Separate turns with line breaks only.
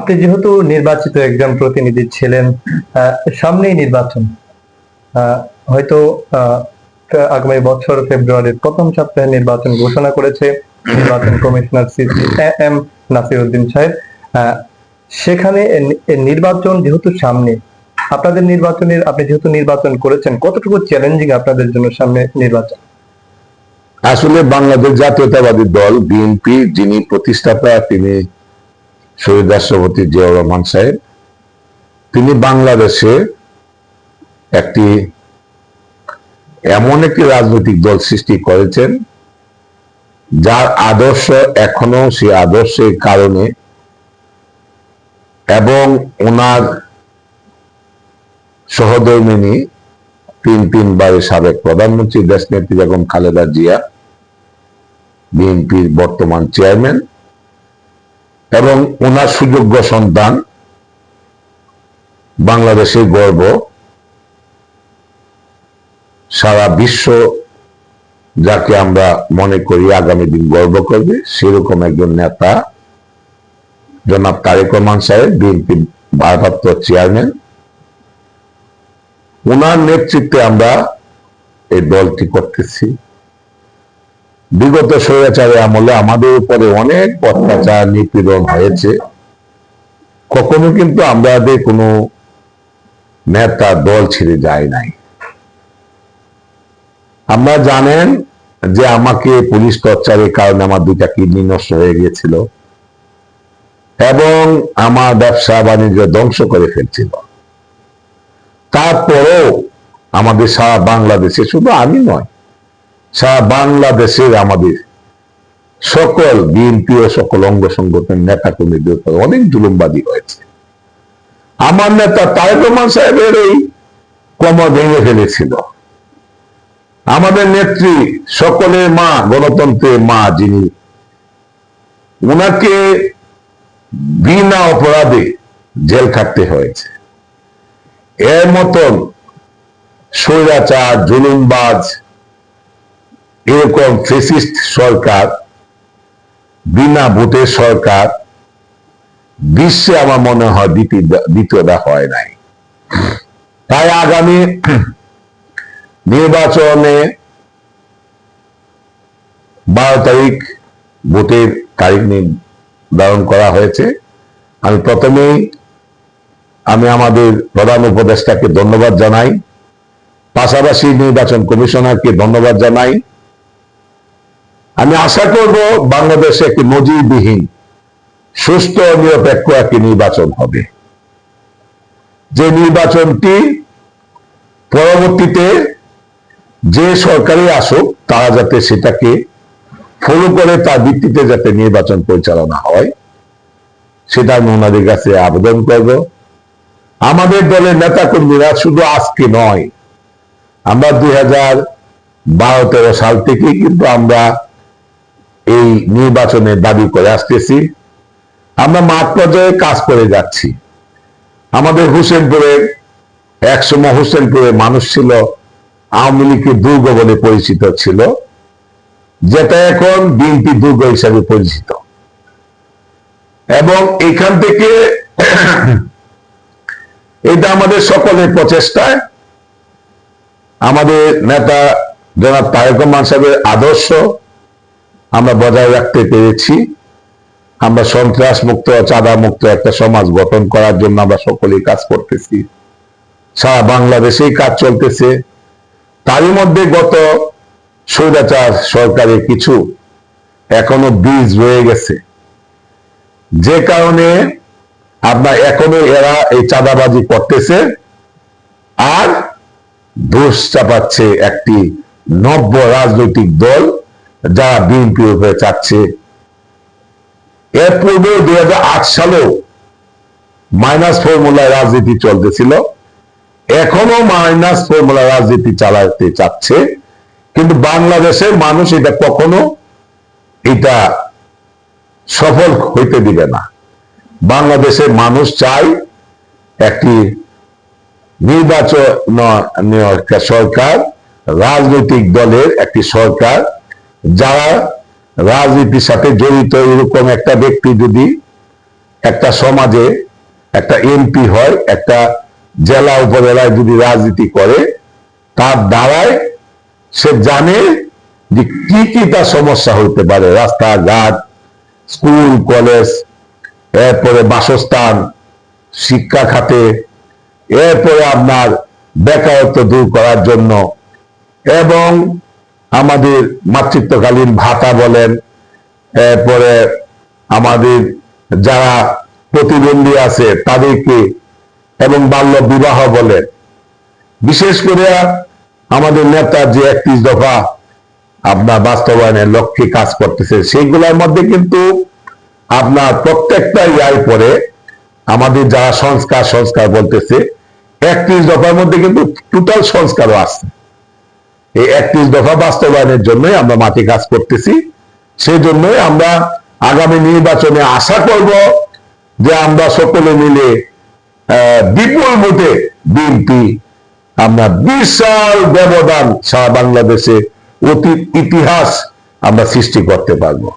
আপনি যেহেতু নির্বাচিত একজন প্রতিনিধি ছিলেন, সামনেই নির্বাচন, হয়তো আগামী বছর ফেব্রুয়ারির প্রথম সপ্তাহে নির্বাচন ঘোষণা করেছে নির্বাচন কমিশনার এম নাসিরউদ্দিন সাহেব। সেখানে নির্বাচন যেহেতু সামনে, আপনাদের আপনি যেহেতু নির্বাচন করেছেন, কতটুকু চ্যালেঞ্জিং আপনাদের জন্য সামনে নির্বাচন?
আসলে বাংলাদেশ জাতীয়তাবাদী দল বিএনপি যিনি প্রতিষ্ঠাতা, তিনি শহীদ রাষ্ট্রপতি জিয়াউর রহমান সাহেব, তিনি বাংলাদেশে এমন একটি রাজনৈতিক দল সৃষ্টি করেছেন যার আদর্শ এখনো সেই আদর্শের কারণে এবং ওনার সহধর্মিনী তিনবারের সাবেক প্রধানমন্ত্রী দেশনেত্রী বেগম খালেদা জিয়া, বিএনপির বর্তমান চেয়ারম্যান, এবং ওনার সুযোগ্য সন্তান, বাংলাদেশের গর্ব, সারা বিশ্ব যাকে আমরা মনে করি আগামী দিন গর্ব করবে, সেরকম একজন নেতা জনাব তারেক রহমান সাহেব, বিএনপির ভারপ্রাপ্ত চেয়ারম্যান, ওনার নেতৃত্বে আমরা এই দলটি করতেছি। বিগত স্বৈরাচারের আমলে আমাদের উপরে অনেক অত্যাচার নিপীড়ন হয়েছে, কখনো কিন্তু আমাদের কোনো নেতা দল ছেড়ে যায় নাই। আমরা জানেন যে আমাকে পুলিশ টর্চারের কারণে আমার 2টা কিডনি নষ্ট হয়ে গিয়েছিল এবং আমার ব্যবসা বাণিজ্য ধ্বংস করে ফেলছিল। তারপরেও আমাদের সারা বাংলাদেশে, শুধু আমি নয়, সারা বাংলাদেশের আমাদের সকল বিএনপি ও সকল অঙ্গ সংগঠনের নেতা কর্মীদের উপর অনেক জুলুমবাদী হয়েছে। আমার নেতা তারেক রহমান সাহেবের এই কোমর ভেঙে ফেলেছিল। আমাদের নেত্রী, সকলের মা, গণতন্ত্রের মা, যিনি, ওনাকে বিনা অপরাধে জেল খাটতে হয়েছে। এর মতন স্বৈরাচার, জুলুমবাজ, এরকম ফ্যাসিস্ট সরকার, বিনা ভোটের সরকার বিশ্বে আমার মনে হয় দ্বিতীয়টা হয় নাই। তাই আগামী নির্বাচনে 12 তারিখ ভোটের তারিখ নির্ধারণ করা হয়েছে। আমি প্রথমেই আমাদের প্রধান উপদেষ্টাকে ধন্যবাদ জানাই, পাশাপাশি নির্বাচন কমিশনারকে ধন্যবাদ জানাই। আমি আশা করব বাংলাদেশে একটি নজিরবিহীন, সুস্থ, নিরপেক্ষ একটি নির্বাচন হবে, যে নির্বাচনটি পরবর্তীতে যে সরকারই আসুক তারা যাতে সেটাকে ফলো করে তার ভিত্তিতে যাতে নির্বাচন পরিচালনা হয়, সেটা আমি ওনাদের কাছে আবেদন করব। আমাদের দলের নেতা কর্মীরা শুধু আজকে নয়, আমরা 2012-13 সাল থেকেই কিন্তু আমরা এই নির্বাচনের দাবি করে আসতেছি। আমরা মাঠ পর্যায়ে কাজ করে যাচ্ছি। আমাদের হোসেনপুরের, একসময় হোসেনপুরের মানুষ ছিল আওয়ামী লীগের দুর্গ বলে পরিচিত ছিল, যেটা এখন বিএনপি দুর্গ হিসাবে পরিচিত। এবং এখান থেকে এটা আমাদের সকলের প্রচেষ্টায় আমাদের নেতা জনাব তারেক রহমান সাহেবের আদর্শ আমরা বজায় রাখতে পেরেছি। আমরা সন্ত্রাস মুক্ত, চাঁদা মুক্ত একটা সমাজ গঠন করার জন্য আমরা সকলেই কাজ করতেছি। সারা বাংলাদেশেই কাজ চলতেছে। তারই মধ্যে গত স্বৈরাচার সরকারের কিছু এখনো বীজ রয়ে গেছে, যে কারণে আপনার এখনো এরা এই চাঁদাবাজি করতেছে আর দোষ চাপাচ্ছে একটি নব্য রাজনৈতিক দল যারা বিএনপির উপরে চাচ্ছে। এর পূর্বে 2008 সালেও মাইনাস ফর্মুলায় রাজনীতি চলতেছিল, এখনো মাইনাস ফর্মুলা রাজনীতি চালাতে চাচ্ছে, কিন্তু বাংলাদেশের মানুষ এটা কখনো সফল হইতে দিবে না। বাংলাদেশের মানুষ চায় একটি নির্বাচনীয় একটা সরকার, রাজনৈতিক দলের একটি সরকার, যারা রাজনীতির সাথে জড়িত এরকম একটা ব্যক্তি যদি একটা সমাজে একটা এমপি হয়, একটা জেলা উপজেলায় যদি রাজনীতি করে, তার দ্বারাই সে জানে যে কি কি তার সমস্যা হইতে পারে, রাস্তাঘাট, স্কুল কলেজ, এরপরে বাসস্থান, শিক্ষা খাতে, এরপরে আপনার বেকারত্ব দূর করার জন্য, এবং আমাদের মাতৃত্বকালীন ভাতা বলেন, এরপরে আমাদের যারা প্রতিবন্ধী আছে তাদেরকে, এবং বাল্য বিবাহ বলেন, বিশেষ করে আমাদের নেতা যে 31 দফা আপনার বাস্তবায়নের লক্ষ্যে কাজ করতেছে, সেইগুলোর মধ্যে কিন্তু আপনার প্রত্যেকটা ইয়ার পরে আমাদের যারা সংস্কার বলতেছে, 31 দফার মধ্যে কিন্তু টোটাল সংস্কারও আছে। এই 31 দফা বাস্তবায়নের জন্যই আমরা মাঠে কাজ করতেছি। সেই জন্যই আমরা আগামী নির্বাচনে আশা করব যে আমরা সকলে মিলে বিপুল ভোটে বিএনপি আমরা বিশাল ব্যবধান সারা বাংলাদেশে অতীত ইতিহাস আমরা সৃষ্টি করতে পারবো।